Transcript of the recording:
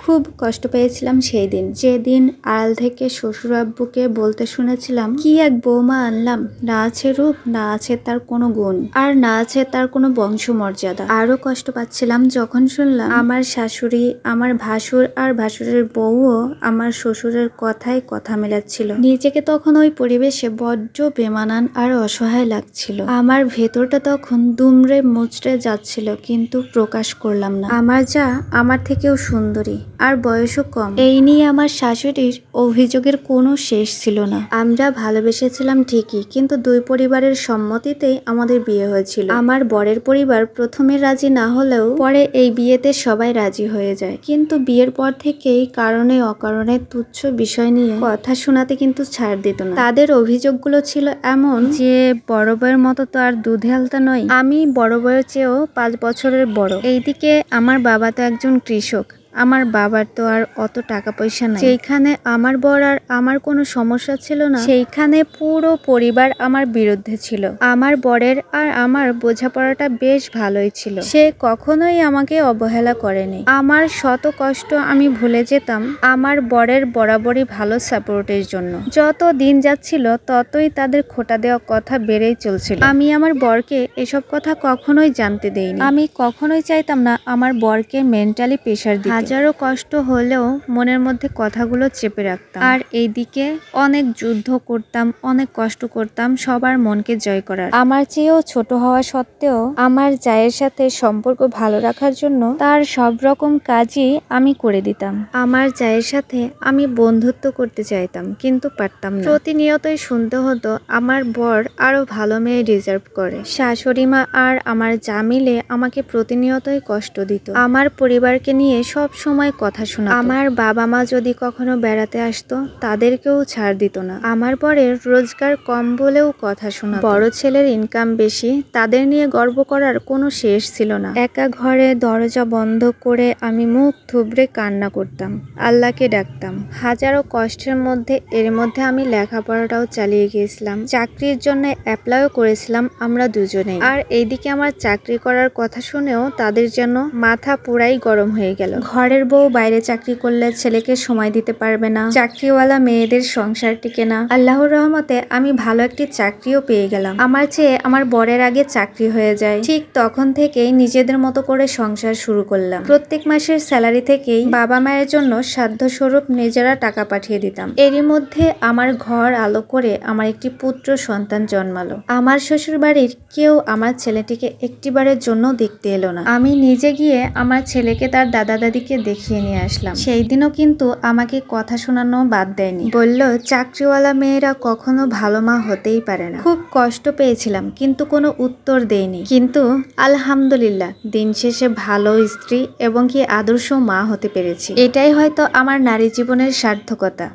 খুব কষ্ট পেয়েছিলাম সেই দিন, যেদিন আড়াল থেকে শ্বশুর আব্বুকে বলতে শুনেছিলাম, কি এক বৌমা আনলাম, না আছে রূপ, না আছে তার কোনো গুণ, আর না আছে তার কোনো বংশমর্যাদা। আরো কষ্ট পাচ্ছিলাম যখন শুনলাম আমার শাশুড়ি, আমার ভাসুর আর ভাসুরের বউও আমার শ্বশুরের কথায় কথা মেলাচ্ছিল। নিজেকে তখন ওই পরিবেশে বড্ড বেমানান আর অসহায় লাগছিল। আমার ভেতরটা তখন দুমড়ে মুচড়ে যাচ্ছিল, কিন্তু প্রকাশ করলাম না। আমার যা আমার থেকেও সুন্দরী আর বয়সও কম, এই নিয়ে আমার শাশুড়ির অভিযোগের কোনো শেষ ছিল না। আমরা ভালোবেসেছিলাম ঠিকই, কিন্তু দুই পরিবারের সম্মতিতেই আমাদের বিয়ে হয়েছিল। আমার বরের পরিবার প্রথমে রাজি না হলেও পরে এই বিয়েতে সবাই রাজি হয়ে যায়, কিন্তু বিয়ের পর থেকেই কারণে অকারণে তুচ্ছ বিষয় নিয়ে কথা শোনাতে কিন্তু ছাড় দিত না। তাদের অভিযোগগুলো ছিল এমন যে, বড় বউয়ের মতো তো আর দুধে আলতা নয়, আমি বড় বউয়ের চেয়েও 5 বছরের বড়। এইদিকে আমার বাবা তো একজন কৃষক, আমার বাবার তো আর অত টাকা পয়সা নাই। সেইখানে আমার বর আর আমার কোনো সমস্যা ছিল না, সেইখানে পুরো পরিবার আমার বিরুদ্ধে ছিল। আমার বরের আর আমার বোঝাপড়াটা বেশ ভালোই ছিল, সে কখনোই আমাকে অবহেলা করেনি। আমার শত কষ্ট আমি ভুলে যেতাম আমার বরের বরাবরই ভালো সাপোর্টের জন্য। যত দিন যাচ্ছিল ততই তাদের খোঁটা দেওয়া কথা বেড়েই চলছিল। আমি আমার বরকে এসব কথা কখনোই জানতে দেইনি। আমি কখনোই চাইতাম না আমার বরকে মেন্টালি প্রেশার দিতে। হাজারো কষ্ট হলেও মনের মধ্যে কথাগুলো চেপে রাখতাম, আর এইদিকে অনেক যুদ্ধ করতাম, অনেক কষ্ট করতাম সবার মনকে জয় করার। আমার চেয়েও ছোট হওয়া সত্ত্বেও আমার জায়ের সাথে সম্পর্ক ভালো রাখার জন্য তার সব রকম কাজই আমি করে দিতাম। আমার জায়ের সাথে আমি বন্ধুত্ব করতে চাইতাম, কিন্তু পারতাম না। প্রতিনিয়তই শুনতে হতো আমার বর আরো ভালো মেয়ে ডিজার্ভ করে। শাশুড়ি মা আর আমার যা মিলে আমাকে প্রতিনিয়তই কষ্ট দিত। আমার পরিবারকে নিয়ে সব সময় কথা শোনা। আমার বাবা মা যদি কখনো বেড়াতে আসতো তাদেরকেও ছাড় দিত না। আমার বরের রোজগার কম বলেও কথা শোনা। বড় ছেলের ইনকাম বেশি, তাদের নিয়ে গর্ব করার কোনো শেষ ছিল না। একা ঘরে দরজা বন্ধ করে আমি মুখ থুবড়ে কান্না করতাম, আল্লাহকে ডাকতাম। হাজারো কষ্টের মধ্যে এর মধ্যে আমি লেখাপড়াটাও চালিয়ে গিয়েছিলাম, চাকরির জন্য অ্যাপ্লাইও করেছিলাম আমরা দুজনেই। আর এইদিকে আমার চাকরি করার কথা শুনেও তাদের যেন মাথা পুরাই গরম হয়ে গেল। ঘরের বউ বাইরে চাকরি করলে ছেলেকে সময় দিতে পারবে না, চাকরিওয়ালা মেয়েদের সংসার টিকে না। আল্লাহর রহমতে আমি ভালো একটি চাকরিও পেয়ে গেলাম। আমার চেয়ে আমার বরের আগে চাকরি হয়ে যায়। ঠিক তখন থেকেই নিজেদের মতো করে সংসার শুরু করলাম। প্রত্যেক মাসের স্যালারি থেকেই বাবা মায়ের জন্য সাধ্যস্বরূপ নিজেরা টাকা পাঠিয়ে দিতাম। এরই মধ্যে আমার ঘর আলো করে আমার একটি পুত্র সন্তান জন্মালো। আমার শ্বশুর বাড়ির কেউ আমার ছেলেটিকে একটিবারের জন্য দেখতে এলো না। আমি নিজে গিয়ে আমার ছেলেকে তার দাদা দাদিকে দেখিয়ে নিয়ে আসলাম। সেই দিনও কিন্তু আমাকে কথা শোনানো বাদ দেয়নি, বলল চাকরিওয়ালা মেয়েরা কখনো ভালো মা হতেই পারে না। খুব কষ্ট পেয়েছিলাম, কিন্তু কোনো উত্তর দেয়নি। কিন্তু আলহামদুলিল্লাহ দিন শেষে ভালো স্ত্রী এবং কি আদর্শ মা হতে পেরেছি। এটাই হয়তো আমার নারী জীবনের সার্থকতা।